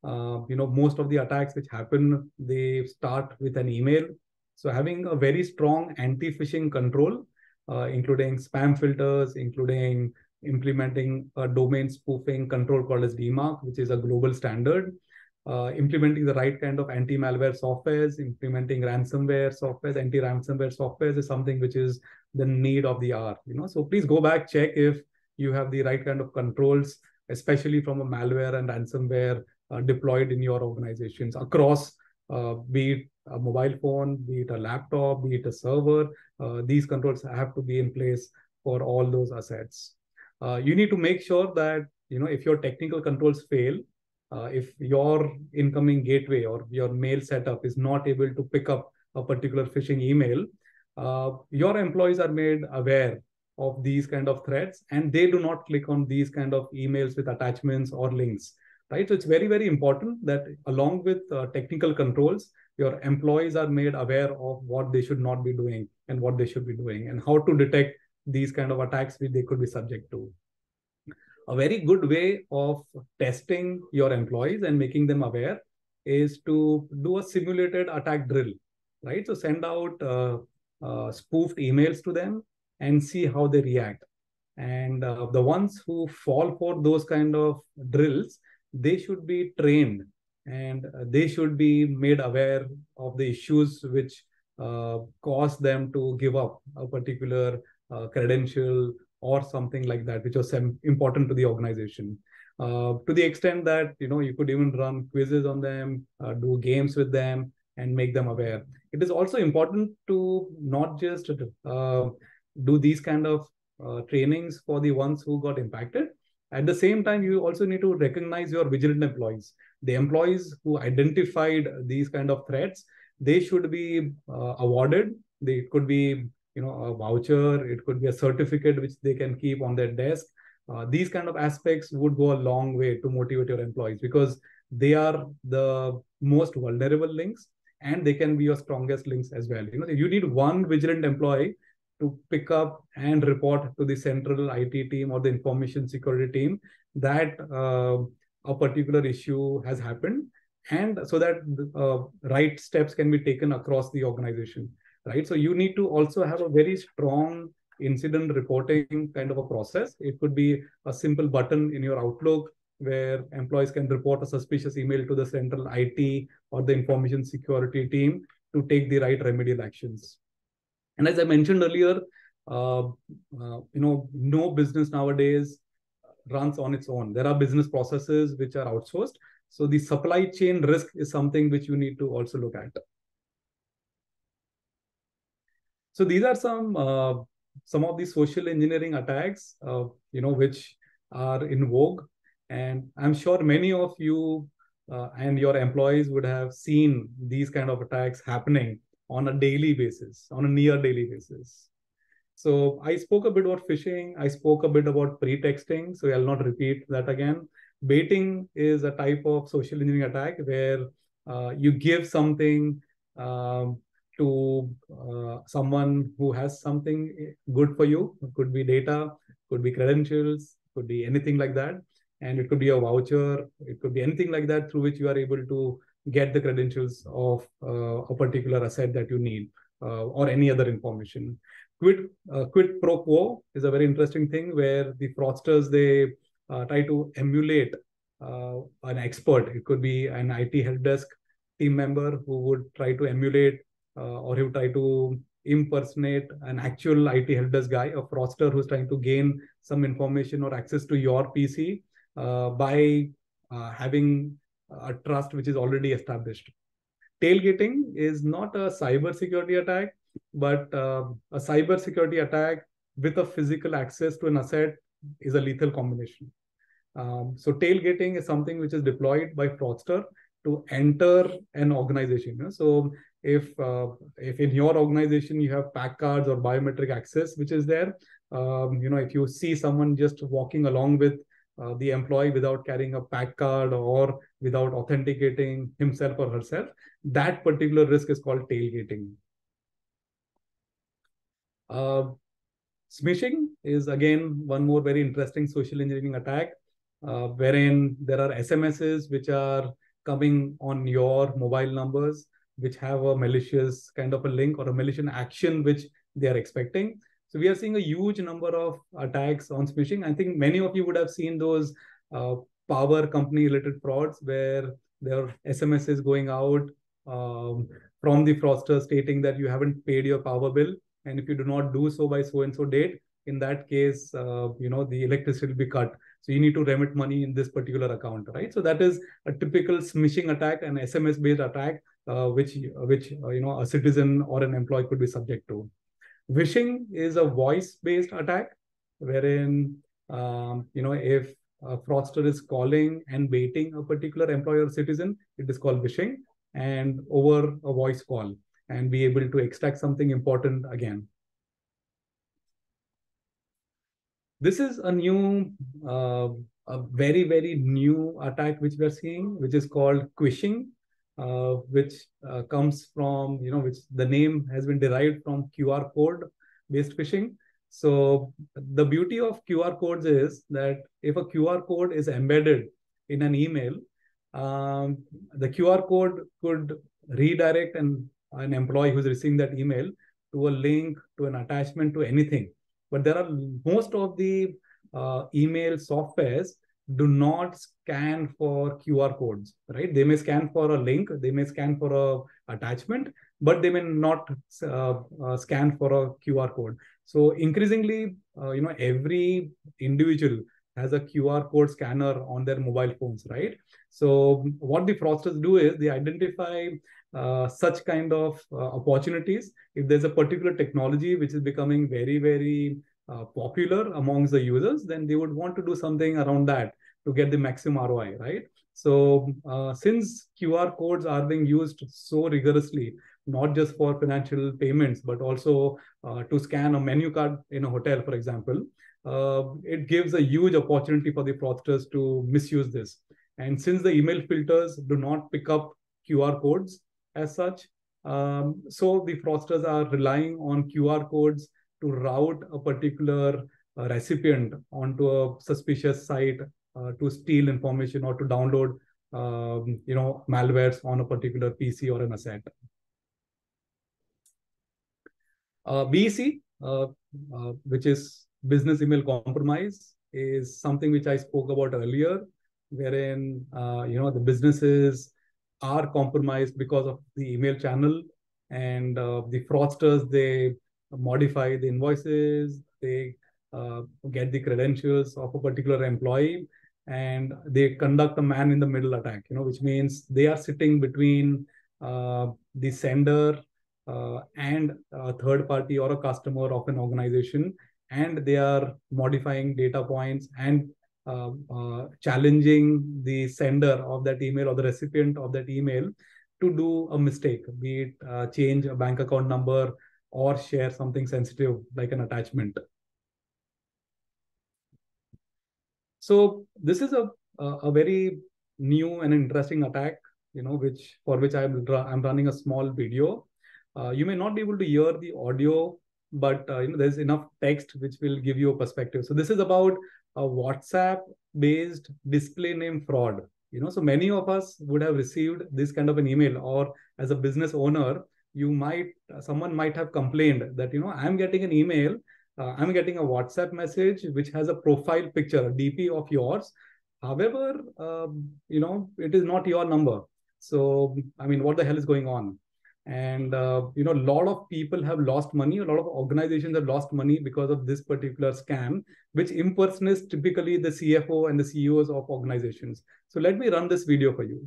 Most of the attacks which happen, they start with an email. So having a very strong anti-phishing control, including spam filters, including implementing a domain spoofing control called as DMARC, which is a global standard, implementing the right kind of anti-malware softwares, implementing ransomware softwares, anti-ransomware softwares is something which is the need of the hour. So please go back, check if you have the right kind of controls, especially from a malware and ransomware deployed in your organizations across, be it a mobile phone, be it a laptop, be it a server. These controls have to be in place for all those assets. You need to make sure that, if your technical controls fail, if your incoming gateway or your mail setup is not able to pick up a particular phishing email, your employees are made aware of these kind of threats, and they do not click on these kind of emails with attachments or links, right? So it's very, very important that along with technical controls, your employees are made aware of what they should not be doing and what they should be doing, and how to detect these kind of attacks which they could be subject to. A very good way of testing your employees and making them aware is to do a simulated attack drill, right? So send out spoofed emails to them and see how they react. And the ones who fall for those kind of drills, they should be trained, and they should be made aware of the issues which cause them to give up a particular credential or something like that, which was important to the organization. To the extent that, you could even run quizzes on them, do games with them, and make them aware. It is also important to not just do these kind of trainings for the ones who got impacted. At the same time, you also need to recognize your vigilant employees. The employees who identified these kind of threats, they should be awarded. They could be, a voucher, it could be a certificate which they can keep on their desk, These kind of aspects would go a long way to motivate your employees, because they are the most vulnerable links, and they can be your strongest links as well. You need one vigilant employee to pick up and report to the central IT team or the information security team that a particular issue has happened, and so that right steps can be taken across the organization, right? So you need to also have a very strong incident reporting kind of a process. It could be a simple button in your Outlook where employees can report a suspicious email to the central IT or the information security team to take the right remedial actions. And as I mentioned earlier, no business nowadays runs on its own. There are business processes which are outsourced. So the supply chain risk is something which you need to also look at. So these are some of the social engineering attacks, which are in vogue, and I'm sure many of you and your employees would have seen these kind of attacks happening on a daily basis, on a near daily basis. So I spoke a bit about phishing. I spoke a bit about pretexting. So I'll not repeat that again. Baiting is a type of social engineering attack where you give something to someone who has something good for you. It could be data, could be credentials, could be anything like that. And it could be a voucher. It could be anything like that through which you are able to get the credentials of a particular asset that you need or any other information. Quid pro quo is a very interesting thing where the fraudsters, they try to emulate an expert. It could be an IT help desk team member who would try to emulate or he would try to impersonate an actual IT help desk guy, a fraudster who's trying to gain some information or access to your PC by having a trust which is already established. Tailgating is not a cyber security attack, but a cyber security attack with a physical access to an asset is a lethal combination. So tailgating is something which is deployed by fraudster to enter an organization. So if in your organization you have pack cards or biometric access which is there, if you see someone just walking along with the employee without carrying a pack card or without authenticating himself or herself, that particular risk is called tailgating. Smishing is again one more very interesting social engineering attack, wherein there are SMSs which are coming on your mobile numbers, which have a malicious kind of a link or a malicious action which they are expecting. So we are seeing a huge number of attacks on smishing. I think many of you would have seen those power company related frauds where there are SMSs going out from the fraudster stating that you haven't paid your power bill. And if you do not do so by so-and-so date, in that case, the electricity will be cut. So you need to remit money in this particular account, right? So that is a typical smishing attack, an SMS-based attack, which a citizen or an employee could be subject to. Vishing is a voice-based attack, wherein if a fraudster is calling and baiting a particular employee or citizen, it is called vishing, and over a voice call, and be able to extract something important again. This is a new, a very, very new attack which we are seeing, which is called quishing, which comes from, which the name has been derived from QR code based phishing. So the beauty of QR codes is that if a QR code is embedded in an email, the QR code could redirect an employee who's receiving that email to a link, to an attachment, to anything. But there are most of the email softwares do not scan for QR codes, right? They may scan for a link, they may scan for a attachment, but they may not scan for a QR code. So increasingly, every individual has a QR code scanner on their mobile phones, right? So what the fraudsters do is they identify such kind of opportunities. If there's a particular technology which is becoming very, very popular amongst the users, then they would want to do something around that to get the maximum ROI, right? So since QR codes are being used so rigorously, not just for financial payments, but also to scan a menu card in a hotel, for example, it gives a huge opportunity for the fraudsters to misuse this. And since the email filters do not pick up QR codes as such, so the fraudsters are relying on QR codes to route a particular recipient onto a suspicious site to steal information or to download malwares on a particular PC or an asset. BEC, which is business email compromise, is something which I spoke about earlier, wherein the businesses are compromised because of the email channel, and the fraudsters, they modify the invoices, they get the credentials of a particular employee, and they conduct a man in the middle attack, which means they are sitting between the sender and a third party or a customer of an organization, and they are modifying data points and challenging the sender of that email or the recipient of that email to do a mistake, be it change a bank account number or share something sensitive like an attachment. So this is a very new and interesting attack, which I'm running a small video. You may not be able to hear the audio, but there's enough text which will give you a perspective. So this is about a WhatsApp-based display name fraud. So many of us would have received this kind of an email, or as a business owner, someone might have complained that I'm getting an email, I'm getting a WhatsApp message which has a profile picture, a DP of yours. However, it is not your number. So I mean, what the hell is going on? And a lot of people have lost money. A lot of organizations have lost money because of this particular scam, which impersonates typically the CFO and the CEOs of organizations. So let me run this video for you.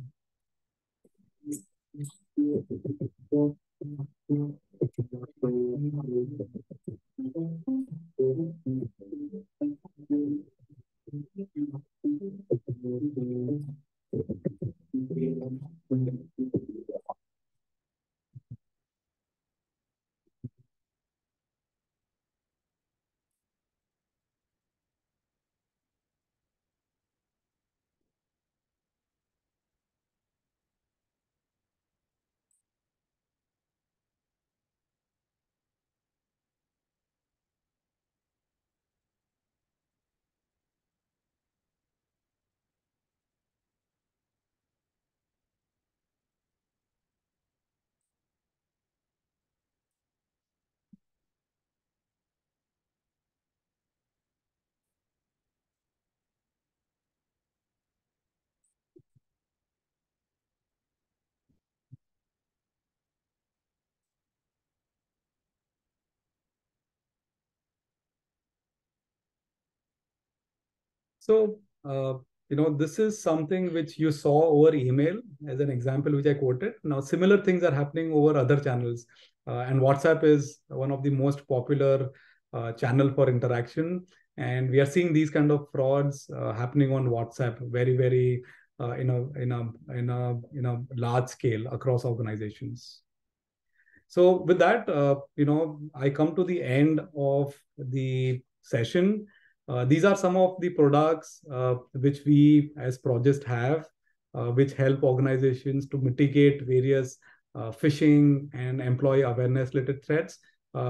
So, this is something which you saw over email as an example, which I quoted. Now, similar things are happening over other channels. And WhatsApp is one of the most popular channel for interaction. And we are seeing these kind of frauds happening on WhatsApp very, very in a large scale across organizations. So with that, I come to the end of the session. These are some of the products which we as Progest have, which help organizations to mitigate various phishing and employee awareness related threats.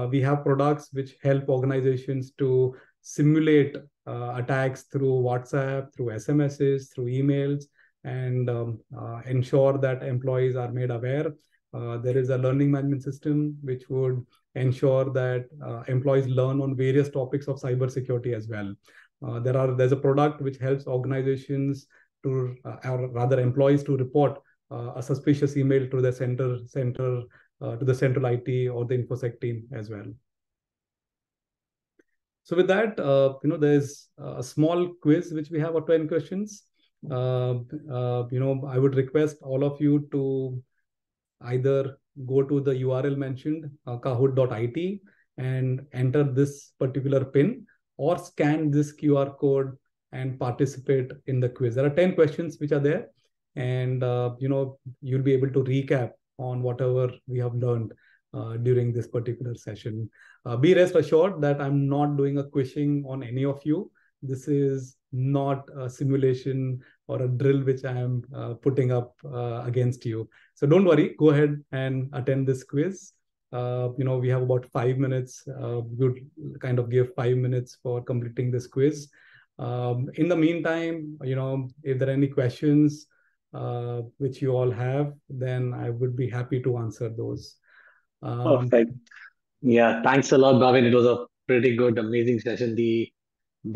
We have products which help organizations to simulate attacks through WhatsApp, through SMSs, through emails, and ensure that employees are made aware. There is a learning management system which would ensure that employees learn on various topics of cybersecurity as well. There's a product which helps organizations to, or rather employees to report a suspicious email to the to the central IT or the InfoSec team as well. So with that, there's a small quiz which we have of 10 questions. I would request all of you to either go to the URL mentioned, kahoot.it, and enter this particular pin, or scan this QR code and participate in the quiz. There are 10 questions which are there, and you'll be able to recap on whatever we have learned. during this particular session. Be rest assured that I'm not doing a quizzing on any of you. This is not a simulation or a drill which I am putting up against you. So don't worry, go ahead and attend this quiz. We have about 5 minutes. We would kind of give 5 minutes for completing this quiz. In the meantime, if there are any questions which you all have, then I would be happy to answer those. Perfect. Yeah, thanks a lot, Bhavin. It was a pretty good, amazing session. The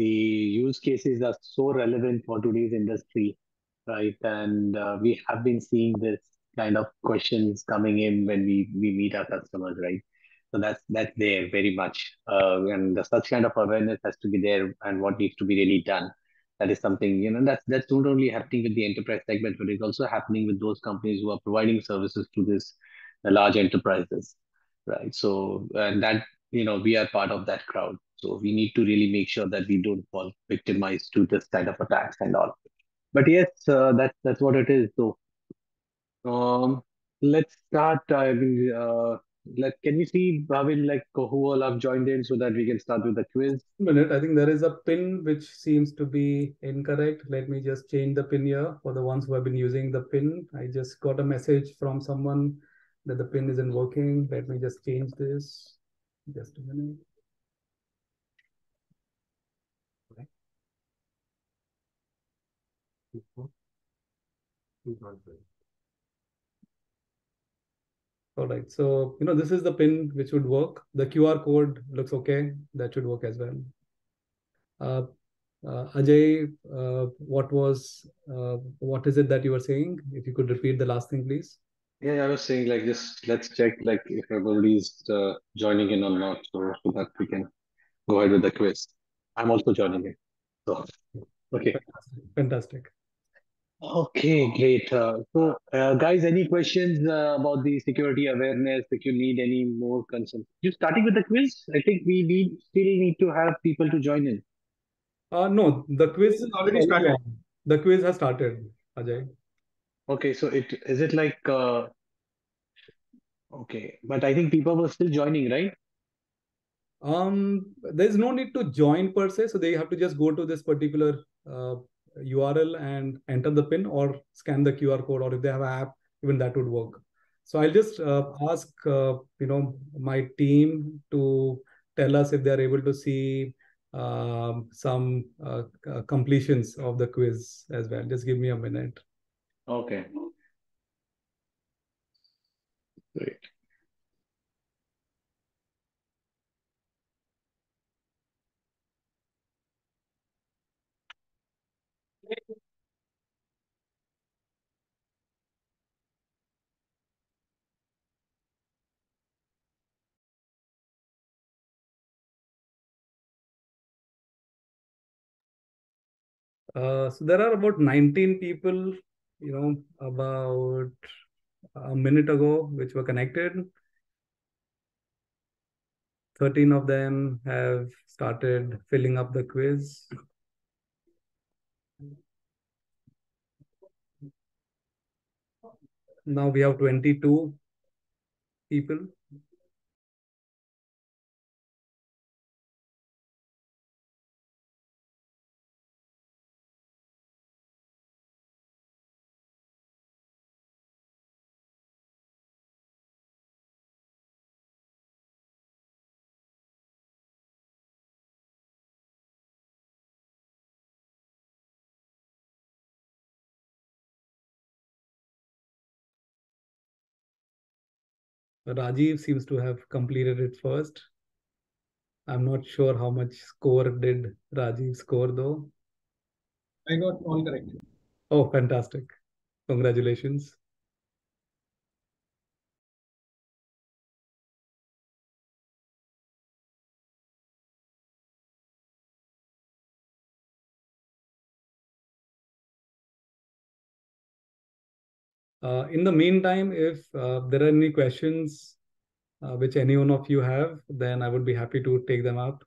use cases are so relevant for today's industry, right? And we have been seeing this kind of questions coming in when we meet our customers, right? So that's there very much, and such kind of awareness has to be there, and what needs to be really done. That is something that's not only happening with the enterprise segment, but it's also happening with those companies who are providing services to this the large enterprises, right? So and that we are part of that crowd, so we need to really make sure that we don't fall victimized to this kind of attacks and all. But yes, that's what it is. So um, let's start. I mean, can we see Bhavin like who all have joined in so that we can start with the quiz? Minute, I think there is a pin which seems to be incorrect. Let me just change the pin here for the ones who have been using the pin. I just got a message from someone that the pin isn't working. Let me just change this. Just a minute. All right. So, this is the pin which would work. The QR code looks okay. That should work as well. Ajay, what is it that you were saying? If you could repeat the last thing, please. Yeah, I was saying like just let's check like if everybody is joining in or not, so that we can go ahead with the quiz. I'm also joining in. So okay. Fantastic. Okay, great. Guys, any questions about the security awareness? If you need any more consent, you starting with the quiz? I think we still need to have people to join in. No, the This quiz is is already already started. on. The quiz has started, Ajay. Okay, so it is it like okay, but I think people were still joining, right? There's no need to join per se, so they have to just go to this particular URL and enter the pin or scan the QR code, or if they have an app, even that would work. So I'll just ask my team to tell us if they are able to see some completions of the quiz as well. Just give me a minute. Okay, great. So there are about 19 people, about a minute ago, which were connected. 13 of them have started filling up the quiz. Now we have 22 people. Rajiv seems to have completed it first. I'm not sure how much score did Rajiv score though. I got all correct. Oh, fantastic. Congratulations. In the meantime, if there are any questions which any one of you have, then I would be happy to take them up.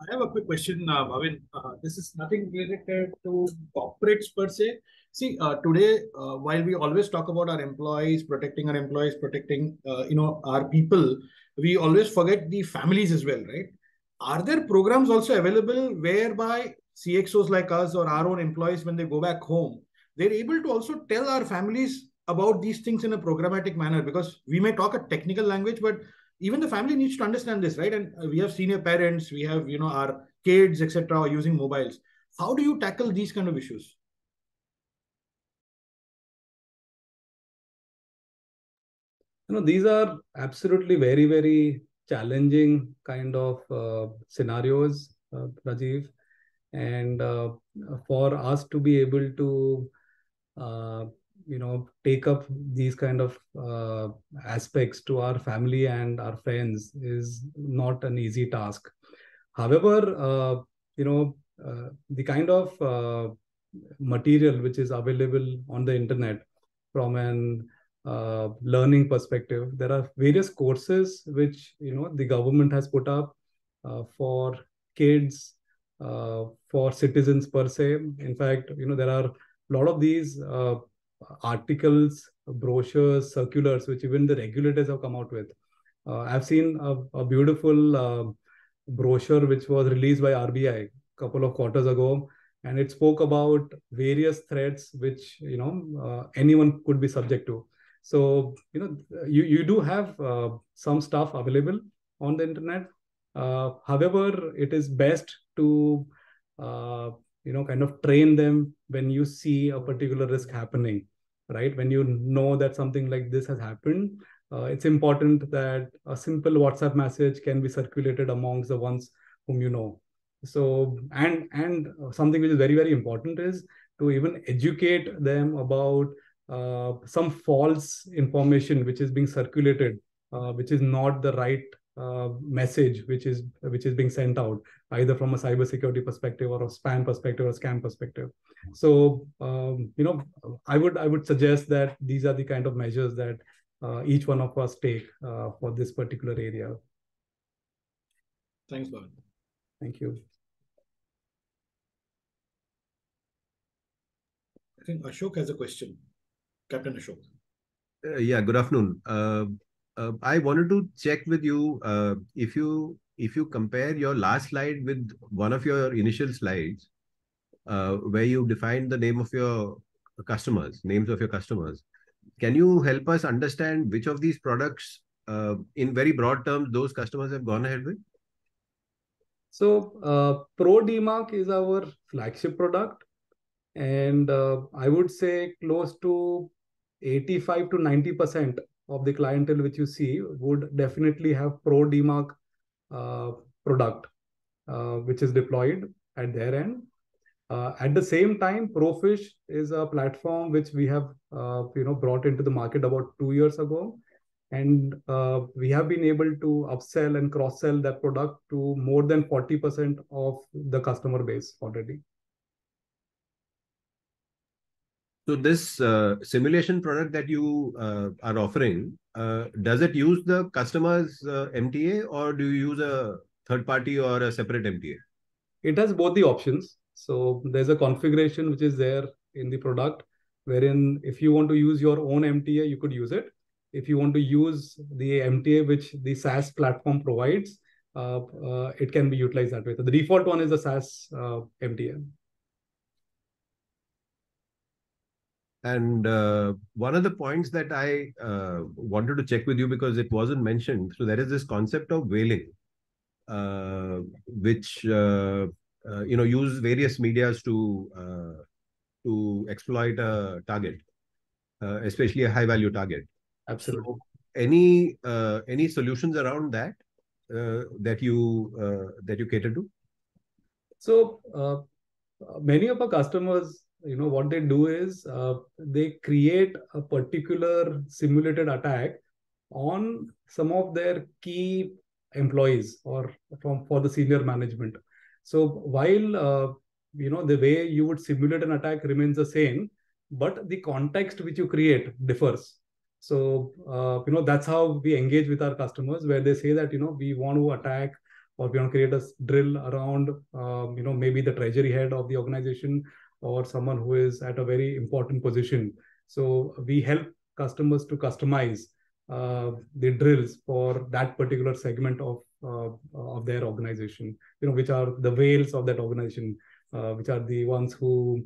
I have a quick question, Bhavin. This is nothing related to corporates per se. See, today, while we always talk about our employees, protecting our people, we always forget the families as well, right? Are there programs also available whereby CXOs like us or our own employees, when they go back home, they're able to also tell our families about these things in a programmatic manner? Because we may talk a technical language, but even the family needs to understand this, right? And we have senior parents, we have our kids, etc., using mobiles. How do you tackle these kind of issues? These are absolutely very, very challenging kind of scenarios, Rajiv. And for us to be able to, take up these kind of aspects to our family and our friends is not an easy task. However, the kind of material which is available on the internet from an learning perspective, there are various courses which the government has put up for kids, for citizens per se. In fact, there are a lot of these articles, brochures, circulars which even the regulators have come out with. I've seen a beautiful brochure which was released by RBI a couple of quarters ago, and it spoke about various threats which anyone could be subject to. So you do have some stuff available on the internet. However, it is best to kind of train them when you see a particular risk happening, right? When you know that something like this has happened, it's important that a simple WhatsApp message can be circulated amongst the ones whom you know. So, and something which is very, very important is to even educate them about some false information which is being circulated, which is not the right message which is being sent out, either from a cybersecurity perspective or a spam perspective or scam perspective. So I would suggest that these are the kind of measures that each one of us take for this particular area. Thanks, Bhavin. Thank you. I think Ashok has a question. Captain Ashok. Yeah, good afternoon. I wanted to check with you if you compare your last slide with one of your initial slides, where you defined the names of your customers. Can you help us understand which of these products, in very broad terms, those customers have gone ahead with? So Pro DMARC is our flagship product, and I would say close to 85 to 90% of the clientele which you see would definitely have Pro DMARC product which is deployed at their end. At the same time, ProFish is a platform which we have brought into the market about 2 years ago, and we have been able to upsell and cross-sell that product to more than 40% of the customer base already. So this simulation product that you are offering, does it use the customer's MTA, or do you use a third party or a separate MTA? It has both the options. So there's a configuration which is there in the product, wherein if you want to use your own MTA, you could use it. If you want to use the MTA which the SaaS platform provides, it can be utilized that way. So the default one is the SaaS MTA. And one of the points that I wanted to check with you, because it wasn't mentioned, so there is this concept of whaling, which use various medias to exploit a target, especially a high value target. Absolutely. So any solutions around that that you cater to? So many of our customers, what they do is they create a particular simulated attack on some of their key employees or for the senior management. So while the way you would simulate an attack remains the same, but the context which you create differs. So that's how we engage with our customers, where they say that we want to attack or we want to create a drill around, maybe the treasury head of the organization or someone who is at a very important position. So we help customers to customize the drills for that particular segment of their organization, which are the whales of that organization, which are the ones who,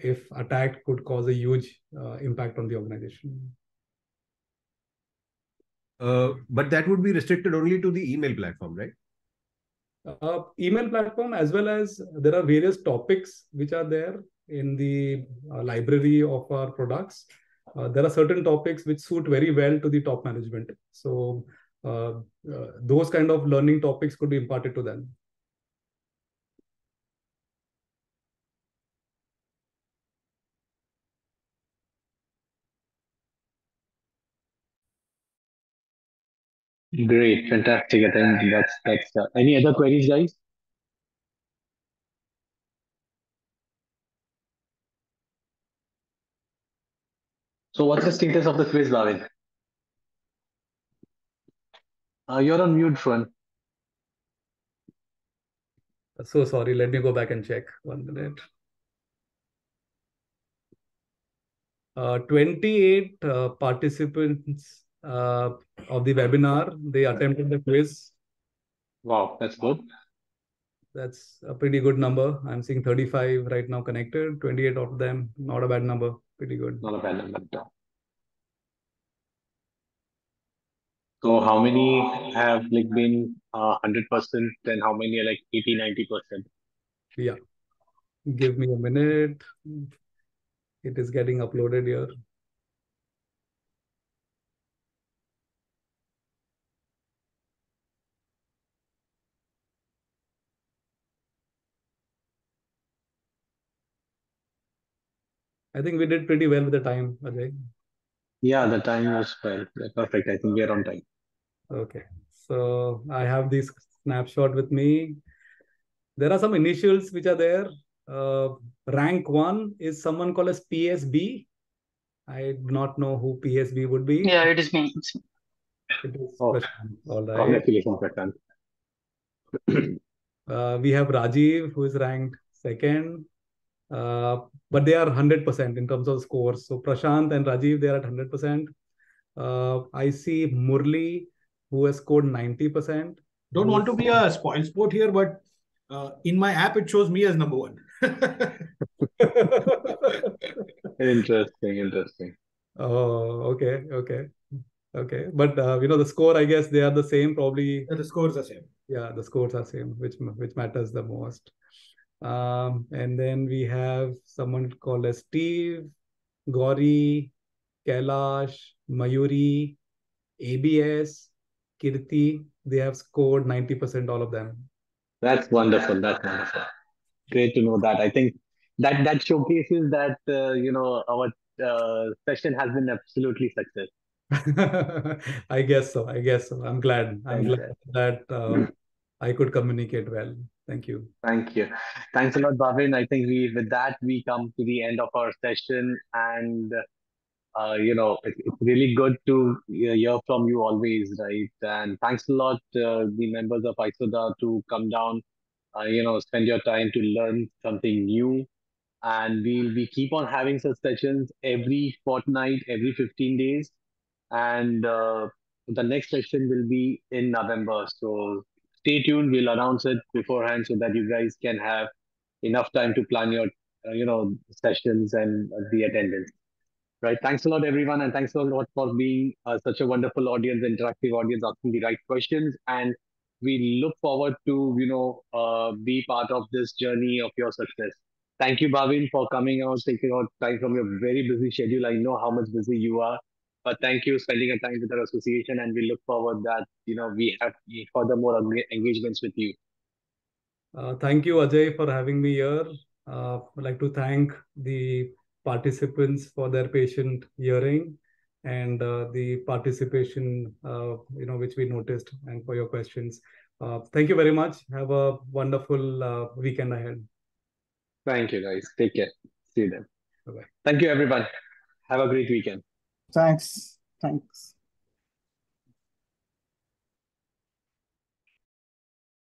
if attacked, could cause a huge impact on the organization. But that would be restricted only to the email platform, right? Email platform, as well as there are various topics which are there in the library of our products. There are certain topics which suit very well to the top management. So those kind of learning topics could be imparted to them. Great, fantastic. I think that's any other queries, guys? So what's the status of the quiz, Bhavin? You're on mute, friend. So sorry, let me go back and check. 1 minute. 28 participants of the webinar, they attempted the quiz. Wow, that's good. That's a pretty good number. I'm seeing 35 right now connected, 28 of them. Not a bad number. Pretty good. Not a bad number. So how many have like been 100% and how many are like 80, 90%? Yeah. Give me a minute. It is getting uploaded here. I think we did pretty well with the time, Ajay. Yeah, the time was well. Perfect. I think we are on time. Okay. So I have this snapshot with me. There are some initials which are there. Rank 1 is someone called as PSB. I do not know who PSB would be. Yeah, it is me. It's me. It is Oh, Prashant. All right. congratulations, Prashant. We have Rajiv, who is ranked second. But they are 100% in terms of scores. So Prashant and Rajiv, they are at 100%. I see Murli, who has scored 90%. Don't want to be a spoil sport here, but in my app, it shows me as number one. Interesting. Oh, okay. But the score, I guess they are the same, probably. The scores are same. Yeah, the scores are same, which matters the most. And then we have someone called as Steve, Gauri, Kailash, Mayuri, ABS, Kirti. They have scored 90%, all of them. That's wonderful. Great to know that. I think that showcases that our session has been absolutely success. I guess so. I'm glad that I could communicate well. Thank you. Thank you. Thanks a lot, Bhavin. I think with that we come to the end of our session, and it's really good to hear from you always, right? And thanks a lot, the members of ISODA, to come down, spend your time to learn something new. And we keep on having such sessions every fortnight, every 15 days. And the next session will be in November. So stay tuned. We'll announce it beforehand so that you guys can have enough time to plan your, sessions and the attendance. Right. Thanks a lot, everyone. And thanks a lot for being such a wonderful audience, interactive audience, asking the right questions. And we look forward to, be part of this journey of your success. Thank you, Bhavin, for coming out, taking out time from your very busy schedule. I know how much busy you are, but thank you spending a time with our association. And we look forward that, we have furthermore engagements with you. Thank you, Ajay, for having me here. I'd like to thank the participants for their patient hearing and the participation, which we noticed, and for your questions. Thank you very much. Have a wonderful weekend ahead. Thank you, guys. Take care. See you then. Bye-bye. Thank you, everyone. Have a great weekend. Thanks.